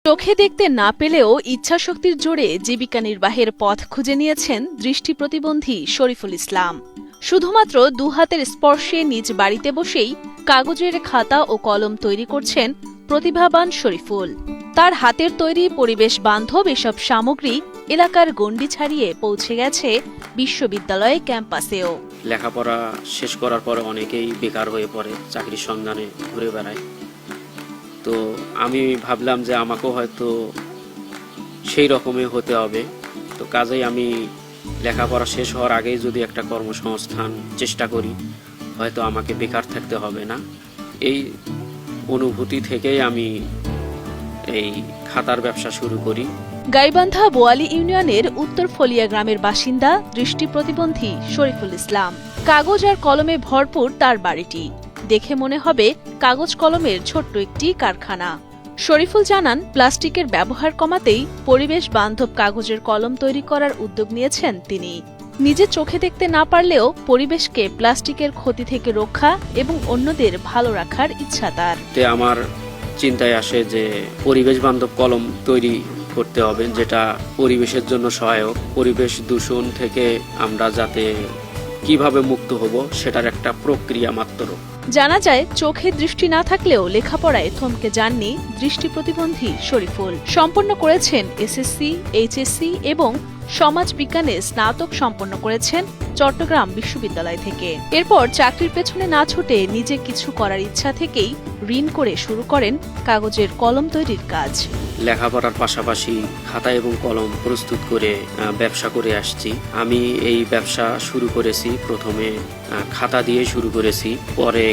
চোখে দেখতে না পেলেও ইচ্ছাশক্তির জোরে জীবিকা নির্বাহের পথ খুঁজে নিয়েছেন দৃষ্টি প্রতিবন্ধী শরীফুল ইসলাম। শুধুমাত্র দুহাতের স্পর্শে নিজ বাড়িতে বসেই কাগজের খাতা ও কলম তৈরি করছেন প্রতিভাবান শরীফুল। তার হাতের তৈরি পরিবেশ বান্ধব এসব সামগ্রী এলাকার গণ্ডি ছাড়িয়ে পৌঁছে গেছে বিশ্ববিদ্যালয় ক্যাম্পাসেও। লেখাপড়া শেষ করার পরে অনেকেই বেকার হয়ে পড়ে, চাকরির সন্ধানে ঘুরে বেড়ায়। তো আমি ভাবলাম যে আমাকেও হয়তো সেই রকমই হতে হবে। তো কাজেই আমি লেখাপড়া শেষ হওয়ার আগেই যদি একটা কর্মসংস্থান চেষ্টা করি, হয়তো আমাকে বেকার থাকতে হবে না। এই অনুভূতি থেকেই আমি এই খাতার ব্যবসা শুরু করি। গাইবান্ধা বোয়ালি ইউনিয়নের উত্তর ফলিয়া গ্রামের বাসিন্দা দৃষ্টি প্রতিবন্ধী শরীফুল ইসলাম। কাগজ আর কলমে ভরপুর তার বাড়িটি। দেখে মনে হবে কাগজ কলমের ছোট্ট একটি কারখানা। শরীফুল জানান, প্লাস্টিকের ব্যবহার কমাতেই পরিবেশ বান্ধব কাগজের কলম তৈরি করার উদ্যোগ নিয়েছেন তিনি। নিজে চোখে দেখতে না পারলেও পরিবেশকে প্লাস্টিকের ক্ষতি থেকে রক্ষা এবং অন্যদের ভালো রাখার ইচ্ছা তার। আমার চিন্তায় আসে যে পরিবেশ বান্ধব কলম তৈরি করতে হবে, যেটা পরিবেশের জন্য সহায়ক। পরিবেশ দূষণ থেকে আমরা যাতে কিভাবে মুক্ত হব সেটার একটা প্রক্রিয়া মাত্র। জানা যায়, চোখে দৃষ্টি না থাকলেও লেখাপড়ায় থমকে যাননি দৃষ্টি প্রতিবন্ধী শরীফুল। সম্পন্ন করেছেন এসএসসি, এইচএসসি এবং সমাজ বিজ্ঞানে স্নাতক সম্পন্ন করেছেন চট্টগ্রাম বিশ্ববিদ্যালয় থেকে। এরপর চাকরির পেছনে না ছুটে নিজে কিছু করার ইচ্ছা থেকেই ঋণ করে শুরু করেন কাগজের কলম তৈরির কাজ। লেখাপড়ার পাশাপাশি খাতা এবং কলম প্রস্তুত করে ব্যবসা করে আসছি। আমি এই ব্যবসা শুরু করেছি প্রথমে খাতা দিয়ে শুরু করেছি, পরে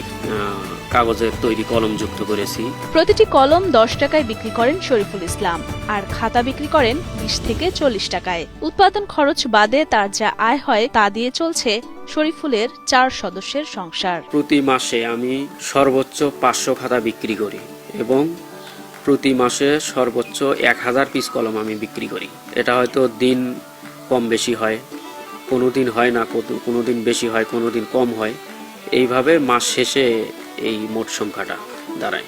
কাগজের তৈরি কলম যুক্ত করেছি। প্রতিটি কলম 10 টাকায় বিক্রি করেন শরীফুল ইসলাম, আর খাতা বিক্রি করেন 20 থেকে 40 টাকায়। উৎপাদন খরচ বাদে তার যা আয় হয় তা দিয়ে চলছে শরীফুলের 4 সদস্যের সংসার। প্রতি মাসে আমি সর্বোচ্চ 500 খাতা বিক্রি করি এবং প্রতি মাসে সর্বোচ্চ 1000 পিস কলম আমি বিক্রি করি। এটা হয়তো দিন কম বেশি হয়, কোনোদিন হয় না, কোনোদিন বেশি হয়, কোনোদিন কম হয়। এইভাবে মাস শেষে এই মোট সংখ্যাটা দাঁড়ায়।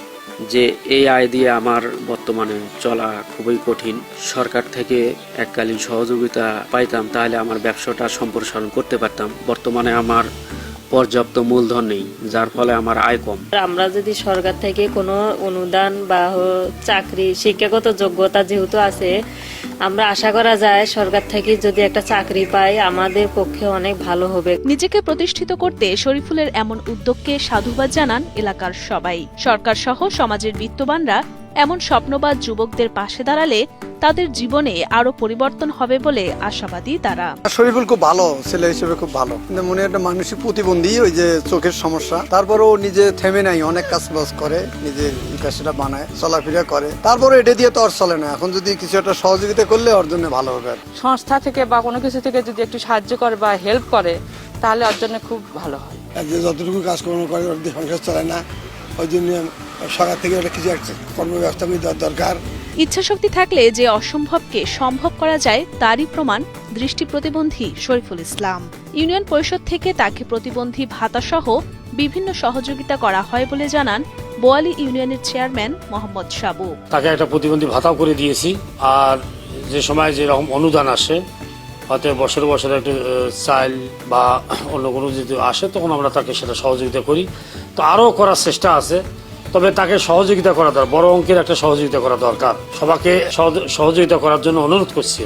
যে এই আয় দিয়ে আমার বর্তমানে চলা খুবই কঠিন। সরকার থেকে এককালীন সহযোগিতা পাইতাম, তাহলে আমার ব্যবসাটা সম্প্রসারণ করতে পারতাম। বর্তমানে আমার পর্যাপ্ত মূলধন নেই, যার ফলে আমার আয় কম। আমরা যদি সরকার থেকে কোনো অনুদান বা চাকরি, শিক্ষাগত যোগ্যতা যেহেতু আছে, আমরা আশা করা যায় সরকার থেকে যদি একটা চাকরি পাই আমাদের পক্ষে অনেক ভালো হবে। নিজেকে প্রতিষ্ঠিত করতে শরীফুলের এমন উদ্যোগকে সাধুবাদ জানান এলাকার সবাই। সরকার সহ সমাজের বিত্তবানরা এমন স্বপ্নবাদ যুবকদের পাশে দাঁড়ালে তাদের জীবনে আরো পরিবর্তন হবে বলে আশাবাদী তারা। শরীফুল খুব ভালো ছেলে হিসেবে, খুব ভালো। মনে একটা মানসিক প্রতিবন্ধী, ওই যে চোখের সমস্যা, তারপরেও নিজে থেমে নাই, অনেক কাজ বাজ করে, নিজে সেটা বানায়, চলাফেরা করে। তারপরে এটা দিয়ে তো আর চলে না। এখন যদি কিছু একটা সহযোগিতা করলে ওর জন্য ভালো হবে। সংস্থা থেকে বা কোনো কিছু থেকে যদি একটু সাহায্য করে বা হেল্প করে, তাহলে ওর জন্য খুব ভালো হয়। যে যতটুকু কাজকর্ম করে ওর দিয়ে সংসার চলে না, ওই জন্য সরকার থেকে ওটা কিছু একটা কর্মব্যবস্থা দেওয়ার দরকার। ইচ্ছাশক্তি থাকলে যে অসম্ভবকে সম্ভব করা যায় তারই প্রমাণ দৃষ্টি প্রতিবন্ধী শরীফুল ইসলাম। ইউনিয়ন পরিষদ থেকে তাকে প্রতিবন্ধী ভাতা সহ বিভিন্ন সহযোগিতা করা হয় বলে জানান বোয়ালি ইউনিয়নের চেয়ারম্যান মোহাম্মদ সাবু। তাকে একটা প্রতিবন্ধী ভাতাও করে দিয়েছি। আর যে সময় যেরকম অনুদান আসে, হয়তো বছরে বছরে একটু চাইল বা অন্য কোনো যদি আসে, তখন আমরা তাকে সেটা সহযোগিতা করি। তো আরও করার চেষ্টা আছে, তবে তাকে সহযোগিতা করা দরকার, বড় অঙ্কের একটা সহযোগিতা করা দরকার। সবাইকে সহযোগিতা করার জন্য অনুরোধ করছি।